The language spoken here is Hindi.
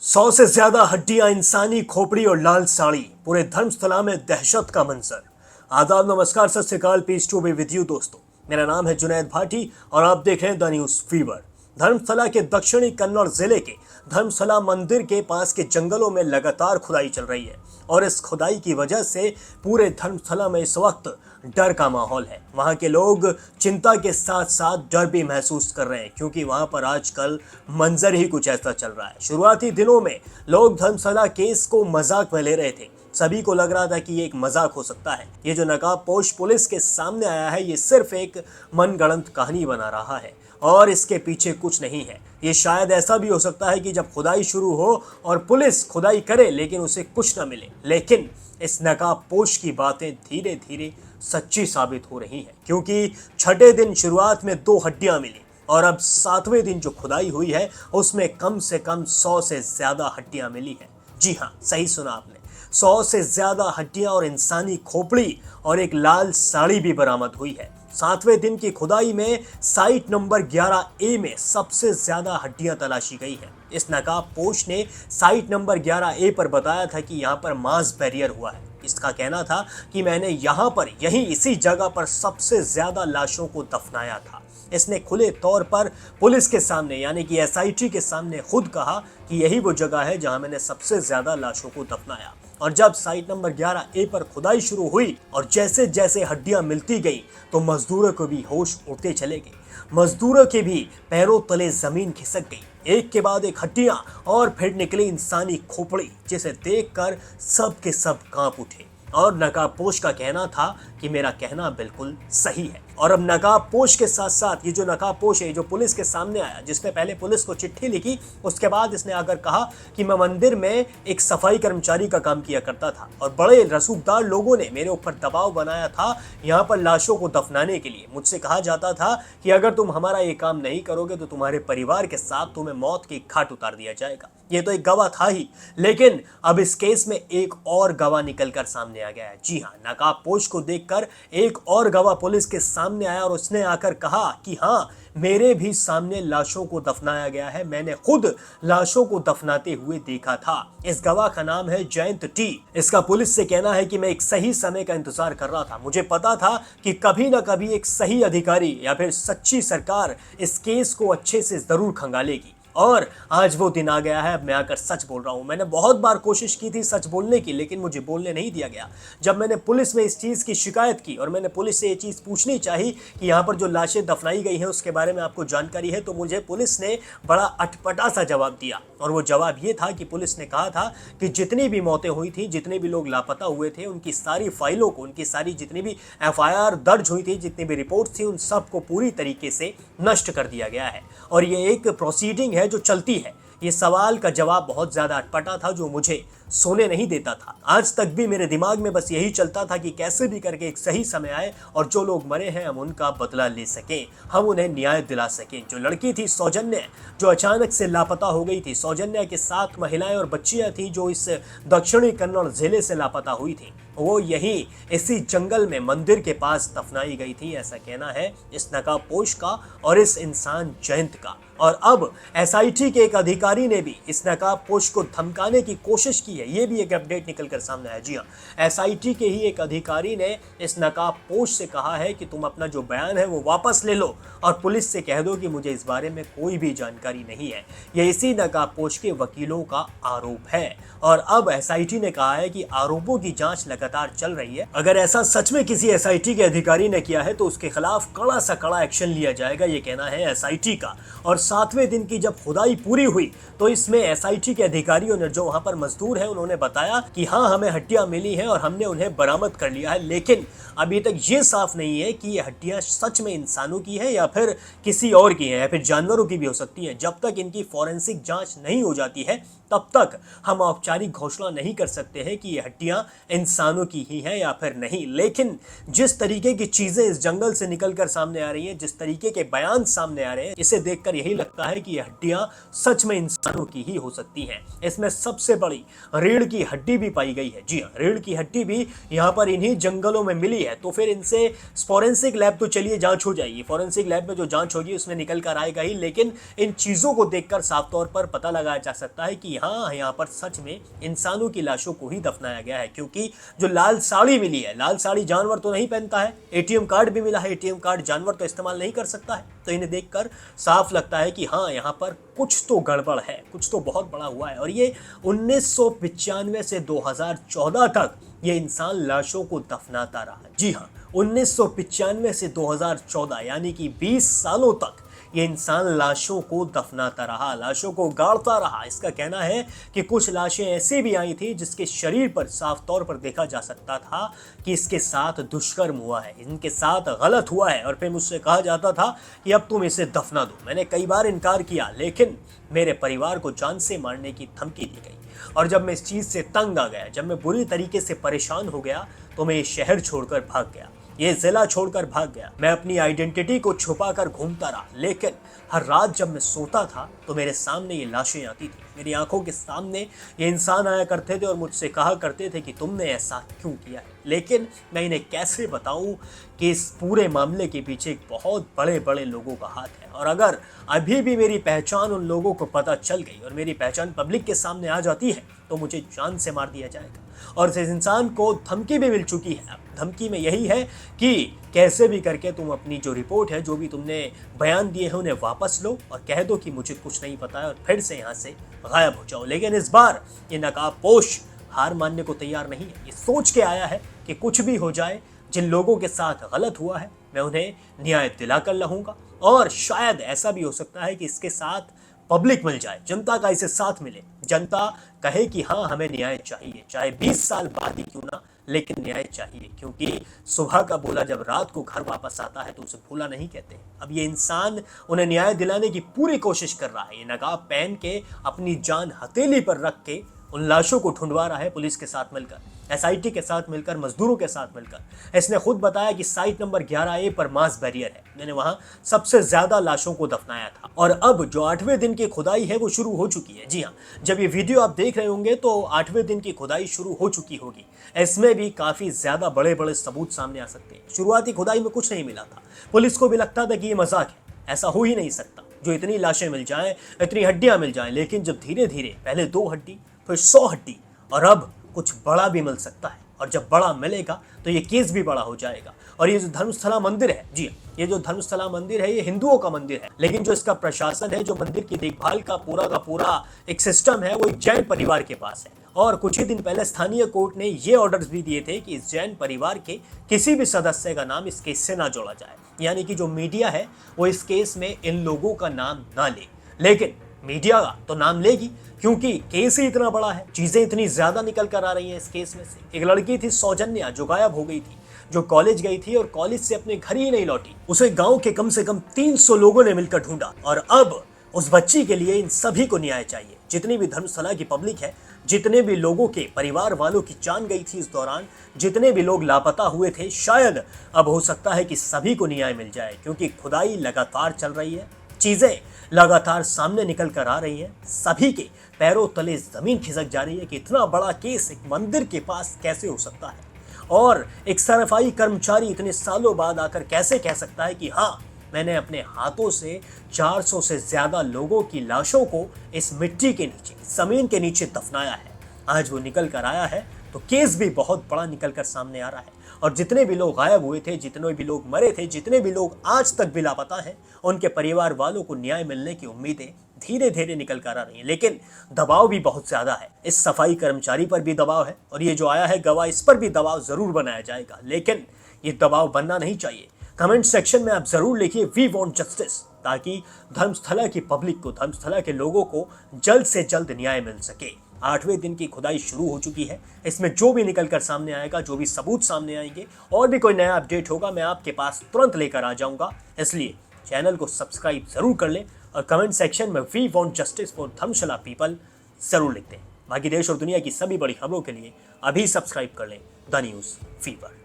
100 से ज्यादा हड्डियां, इंसानी खोपड़ी और लाल साड़ी, पूरे धर्मस्थला में दहशत का मंजर। आदाब, नमस्कार, Sat Shri Akal, peace to be with you दोस्तों। मेरा नाम है जुनैद भाटी और आप देख रहे हैं द न्यूज फीवर। धर्मस्थला के दक्षिणी कन्नौर जिले के धर्मस्थला मंदिर के पास के जंगलों में लगातार खुदाई चल रही है और इस खुदाई की वजह से पूरे धर्मस्थला में इस वक्त डर का माहौल है। वहां के लोग चिंता के साथ साथ डर भी महसूस कर रहे हैं क्योंकि वहां पर आजकल मंजर ही कुछ ऐसा चल रहा है। शुरुआती दिनों में लोग धर्मस्थला केस को मजाक में ले रहे थे। सभी को लग रहा था कि ये एक मजाक हो सकता है। ये जो नकाबपोश पुलिस के सामने आया है ये सिर्फ एक मनगढ़ंत कहानी बना रहा है और इसके पीछे कुछ नहीं है। ये शायद ऐसा भी हो सकता है कि जब खुदाई शुरू हो और पुलिस खुदाई करे लेकिन उसे कुछ न मिले, लेकिन इस नकाबपोश की बातें धीरे धीरे सच्ची साबित हो रही हैं क्योंकि छठे दिन शुरुआत में 2 हड्डियां मिली और अब 7वें दिन जो खुदाई हुई है उसमें कम से कम 100 से ज्यादा हड्डियां मिली हैं। जी हाँ, सही सुना आपने, 100 से ज्यादा हड्डियां और इंसानी खोपड़ी और एक लाल साड़ी भी बरामद हुई है। 7वें दिन की खुदाई में साइट नंबर 11A में सबसे ज्यादा हड्डियां तलाशी गई है। इस नकाबपोश ने साइट नंबर 11A पर बताया था कि यहाँ पर मास बैरियर हुआ है। इसका कहना था कि मैंने यहाँ पर इसी जगह पर सबसे ज्यादा लाशों को दफनाया था। इसने खुले तौर पर पुलिस के सामने यानी कि SIT के सामने खुद कहा कि यही वो जगह है जहां मैंने सबसे ज्यादा लाशों को दफनाया। और जब साइट नंबर 11A पर खुदाई शुरू हुई और जैसे जैसे हड्डियां मिलती गई तो मजदूरों को भी होश उड़ते चले गए। मजदूरों के भी पैरों तले जमीन खिसक गई। एक के बाद एक हड्डियां और फिर निकली इंसानी खोपड़ी, जिसे देखकर सब के सब कांप उठे। और नकाबपोश का कहना था कि मेरा कहना बिल्कुल सही है। और अब नकाबपोश के साथ साथ ये जो नकाबपोश है जो पुलिस के सामने आया, जिसने पहले पुलिस को चिट्ठी लिखी, उसके बाद इसने आकर कहा कि मैं मंदिर में एक सफाई कर्मचारी का काम किया करता था और बड़े रसूखदार लोगों ने मेरे ऊपर दबाव बनाया था यहाँ पर लाशों को दफनाने के लिए। मुझसे कहा जाता था कि अगर तुम हमारा ये काम नहीं करोगे तो तुम्हारे परिवार के साथ तुम्हें मौत की घाट उतार दिया जाएगा। ये तो एक गवाह था ही, लेकिन अब इस केस में एक और गवाह निकलकर सामने आ गया है। जी हाँ, नकाबपोश को देखकर एक और गवाह पुलिस के सामने आया और उसने आकर कहा कि हाँ, मेरे भी सामने लाशों को दफनाया गया है, मैंने खुद लाशों को दफनाते हुए देखा था। इस गवाह का नाम है जयंत टी। इसका पुलिस से कहना है कि मैं एक सही समय का इंतजार कर रहा था। मुझे पता था कि कभी ना कभी एक सही अधिकारी या फिर सच्ची सरकार इस केस को अच्छे से जरूर खंगालेगी और आज वो दिन आ गया है। अब मैं आकर सच बोल रहा हूँ। मैंने बहुत बार कोशिश की थी सच बोलने की, लेकिन मुझे बोलने नहीं दिया गया। जब मैंने पुलिस में इस चीज़ की शिकायत की और मैंने पुलिस से ये चीज़ पूछनी चाहिए कि यहाँ पर जो लाशें दफनाई गई हैं उसके बारे में आपको जानकारी है, तो मुझे पुलिस ने बड़ा अटपटा सा जवाब दिया। और वो जवाब ये था कि पुलिस ने कहा था कि जितनी भी मौतें हुई थी, जितने भी लोग लापता हुए थे, उनकी सारी फाइलों को, उनकी सारी जितनी भी FIR दर्ज हुई थी, जितनी भी रिपोर्ट थी, उन सबको पूरी तरीके से नष्ट कर दिया गया है और ये एक प्रोसीडिंग है जो चलती है। ये सवाल का जवाब बहुत ज्यादा अटपटा था जो मुझे सोने नहीं देता था। आज तक भी मेरे दिमाग में बस यही चलता था कि कैसे भी करके एक सही समय आए और जो लोग मरे हैं हम उनका बदला ले सकें, हम उन्हें न्याय दिला सकें। जो लड़की थी सौजन्या, जो अचानक से लापता हो गई थी, सौजन्या के 7 महिलाएं और बच्चियां थी जो इस दक्षिणी कन्नौर जिले से लापता हुई थी, वो यही इसी जंगल में मंदिर के पास दफनाई गई थी, ऐसा कहना है इस नकाबपोश का और इस इंसान जयंत का। और अब SIT के एक अधिकारी ने भी इस नकाबपोश को धमकाने की कोशिश की है। ये भी एक अपडेट निकलकर सामने आया। जी हाँ, SIT के ही एक अधिकारी ने इस नकाबपोश से कहा है कि तुम अपना जो बयान है वो वापस ले लो और पुलिस से कह दो कि मुझे इस बारे में कोई भी जानकारी नहीं है। ये इसी नकाबपोश के वकीलों का आरोप है और अब SIT ने कहा है कि आरोपों की जांच लगातार चल रही है। अगर ऐसा सच में किसी SIT के अधिकारी ने किया है तो उसके खिलाफ कड़ा सा कड़ा एक्शन लिया जाएगा, ये कहना है SIT का। और 7वें दिन की जब खुदाई पूरी हुई तो इसमें SIT के अधिकारियों ने, जो वहां पर मजदूर हैं, उन्होंने बताया कि हाँ, हमें हड्डियां मिली हैं और हमने उन्हें बरामद कर लिया है, लेकिन अभी तक ये साफ नहीं है कि ये हड्डियां सच में इंसानों की है या फिर किसी और की है या फिर जानवरों की भी हो सकती है। जब तक इनकी फॉरेंसिक जांच नहीं हो जाती है तब तक हम औपचारिक घोषणा नहीं कर सकते हैं कि ये हड्डियां इंसानों की ही हैं या फिर नहीं। लेकिन जिस तरीके की चीजें इस जंगल से निकलकर सामने आ रही हैं, जिस तरीके के बयान सामने आ रहे हैं, इसे देखकर यही लगता है कि ये हड्डियां सच में इंसानों की ही हो सकती हैं। इसमें सबसे बड़ी रीढ़ की हड्डी भी पाई गई है। जी हाँ, रीढ़ की हड्डी भी यहाँ पर इन्हीं जंगलों में मिली है। है तो फिर इनसे फॉरेंसिक लैब तो चलिए जांच हो जाएगी, फॉरेंसिक लैब में जो जांच होगी उसमें निकल कर आएगा ही, लेकिन इन चीज़ों को देखकर साफ तौर पर पता लगाया जा सकता है कि हाँ, यहाँ पर सच में इंसानों की लाशों को ही दफनाया गया है। क्योंकि जो लाल साड़ी मिली है, लाल साड़ी जानवर तो नहीं पहनता है, एटीएम कार्ड भी मिला है, एटीएम कार्ड जानवर तो इस्तेमाल नहीं कर सकता है, तो इन्हें देखकर साफ लगता है कि हाँ, यहाँ पर कुछ तो गड़बड़ है, कुछ तो बहुत बड़ा हुआ है। और ये 1995 से 2014 तक ये इंसान लाशों को दफनाता रहा है। जी हाँ, 1995 से 2014 यानी कि 20 सालों तक ये इंसान लाशों को दफनाता रहा, लाशों को गाड़ता रहा। इसका कहना है कि कुछ लाशें ऐसी भी आई थी जिसके शरीर पर साफ तौर पर देखा जा सकता था कि इसके साथ दुष्कर्म हुआ है, इनके साथ गलत हुआ है, और फिर मुझसे कहा जाता था कि अब तुम इसे दफना दो। मैंने कई बार इनकार किया, लेकिन मेरे परिवार को जान से मारने की धमकी दी गई। और जब मैं इस चीज़ से तंग आ गया, जब मैं बुरी तरीके से परेशान हो गया, तो मैं ये शहर छोड़कर भाग गया, ये जिला छोड़कर भाग गया। मैं अपनी आइडेंटिटी को छुपा कर घूमता रहा, लेकिन हर रात जब मैं सोता था तो मेरे सामने ये लाशें आती थी, मेरी आंखों के सामने ये इंसान आया करते थे और मुझसे कहा करते थे कि तुमने ऐसा क्यों किया है। लेकिन मैं इन्हें कैसे बताऊं कि इस पूरे मामले के पीछे एक बहुत बड़े बड़े लोगों का हाथ है। और अगर अभी भी मेरी पहचान उन लोगों को पता चल गई और मेरी पहचान पब्लिक के सामने आ जाती है तो मुझे जान से मार दिया जाएगा। और इस इंसान को धमकी भी मिल चुकी है। धमकी में यही है कि कैसे भी करके तुम अपनी जो रिपोर्ट है, जो भी तुमने बयान दिए हैं, उन्हें वापस लो और कह दो कि मुझे कुछ नहीं पता है और फिर से यहाँ से गायब हो जाओ। लेकिन इस बार ये नकाबपोश हार मानने को तैयार नहीं है। ये सोच के आया है कि कुछ भी हो जाए, जिन लोगों के साथ गलत हुआ है मैं उन्हें न्याय दिलाकर रहूँगा। और शायद ऐसा भी हो सकता है कि इसके साथ पब्लिक मिल जाए, जनता का इसे साथ मिले, जनता कहे कि हाँ, हमें न्याय चाहिए, चाहे 20 साल बाद ही क्यों ना, लेकिन न्याय चाहिए। क्योंकि सुबह का बोला जब रात को घर वापस आता है तो उसे भूला नहीं कहते। अब ये इंसान उन्हें न्याय दिलाने की पूरी कोशिश कर रहा है। ये नकाब पहन के अपनी जान हथेली पर रख के उन लाशों को ढूंढवा रहा है, पुलिस के साथ मिलकर, एसआईटी के साथ मिलकर, मजदूरों के साथ मिलकर। इसने खुद बताया कि साइट नंबर 11A पर मास बैरियर है, मैंने वहां सबसे ज्यादा लाशों को दफनाया था। और अब जो 8वें दिन की खुदाई है वो शुरू हो चुकी है। जी हाँ, जब ये वीडियो आप देख रहे होंगे तो 8वें दिन की खुदाई शुरू हो चुकी होगी। इसमें भी काफी ज्यादा बड़े बड़े सबूत सामने आ सकते हैं। शुरुआती खुदाई में कुछ नहीं मिला था, पुलिस को भी लगता था कि ये मजाक है, ऐसा हो ही नहीं सकता जो इतनी लाशें मिल जाएं, इतनी हड्डियां मिल जाएं। लेकिन जब धीरे धीरे पहले 2 हड्डी, फिर 100 हड्डी, और अब कुछ बड़ा भी मिल सकता है, और जब बड़ा मिलेगा तो ये केस भी बड़ा हो जाएगा। और ये जो धर्मस्थला मंदिर है, जी ये जो धर्मस्थला मंदिर है, ये हिंदुओं का मंदिर है, लेकिन जो इसका प्रशासन है, जो मंदिर की देखभाल का पूरा एक सिस्टम है, वो एक जैन परिवार के पास है। और कुछ ही दिन पहले स्थानीय कोर्ट ने ये ऑर्डर्स भी दिए थे कि इस जैन परिवार के किसी भी सदस्य का नाम इस केस से ना जोड़ा जाए, यानी कि जो मीडिया है वो इस केस में इन लोगों का नाम ना ले। लेकिन मीडिया का तो नाम लेगी, क्योंकि केस ही इतना बड़ा है, चीजें इतनी ज्यादा निकल कर आ रही हैं इस केस में से। एक लड़की थी सौजन्या, जो गायब हो गई थी, जो कॉलेज गई थी और कॉलेज से अपने घर ही नहीं लौटी। उसे गांव के कम से कम 300 लोगों ने मिलकर ढूंढा, और अब उस बच्ची के लिए इन सभी को न्याय चाहिए। जितनी भी धर्मस्थला की पब्लिक है, जितने भी लोगों के परिवार वालों की जान गई थी इस दौरान, जितने भी लोग लापता हुए थे, शायद अब हो सकता है कि सभी को न्याय मिल जाए। क्योंकि खुदाई लगातार चल रही है, चीजें लगातार सामने निकल कर आ रही हैं, सभी के पैरों तले जमीन खिसक जा रही है कि इतना बड़ा केस एक मंदिर के पास कैसे हो सकता है। और एक सफाई कर्मचारी इतने सालों बाद आकर कैसे कह सकता है कि हाँ, मैंने अपने हाथों से 400 से ज्यादा लोगों की लाशों को इस मिट्टी के नीचे, जमीन के नीचे दफनाया है। आज वो निकल कर आया है तो केस भी बहुत बड़ा निकल कर सामने आ रहा है। और जितने भी लोग गायब हुए थे, जितने भी लोग मरे थे, जितने भी लोग आज तक भी लापता हैं, उनके परिवार वालों को न्याय मिलने की उम्मीदें धीरे धीरे निकल कर आ रही हैं। लेकिन दबाव भी बहुत ज्यादा है, इस सफाई कर्मचारी पर भी दबाव है, और ये जो आया है गवाह, इस पर भी दबाव जरूर बनाया जाएगा। लेकिन ये दबाव बनना नहीं चाहिए। कमेंट सेक्शन में आप जरूर लिखिए वी वांट जस्टिस, ताकि धर्मस्थला की पब्लिक को, धर्मस्थला के लोगों को जल्द से जल्द न्याय मिल सके। 8वें दिन की खुदाई शुरू हो चुकी है। इसमें जो भी निकल कर सामने आएगा, जो भी सबूत सामने आएंगे, और भी कोई नया अपडेट होगा, मैं आपके पास तुरंत लेकर आ जाऊंगा। इसलिए चैनल को सब्सक्राइब जरूर कर लें और कमेंट सेक्शन में we want justice for Dharamshala people जरूर लिख दें। बाकी देश और दुनिया की सभी बड़ी खबरों के लिए अभी सब्सक्राइब कर लें द न्यूज़ फीवर।